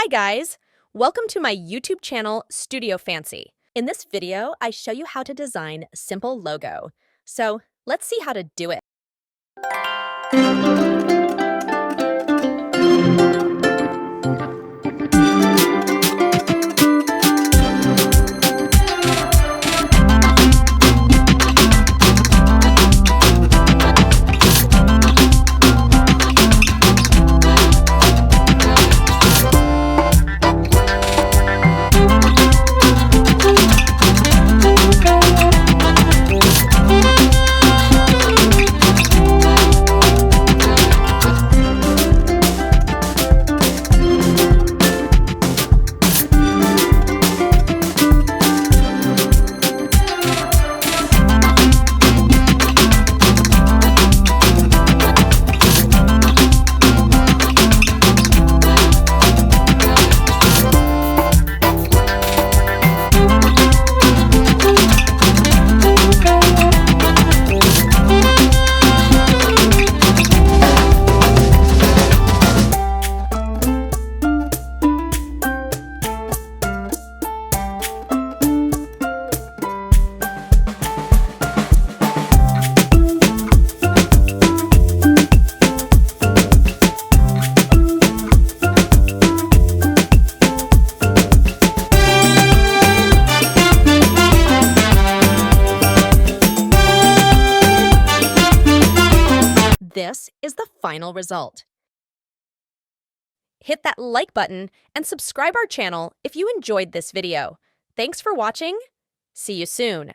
Hi guys! Welcome to my YouTube channel, Studio Fancy. In this video, I show you how to design a simple logo. So let's see how to do it. This is the final result. Hit that like button and subscribe our channel if you enjoyed this video. Thanks for watching. See you soon.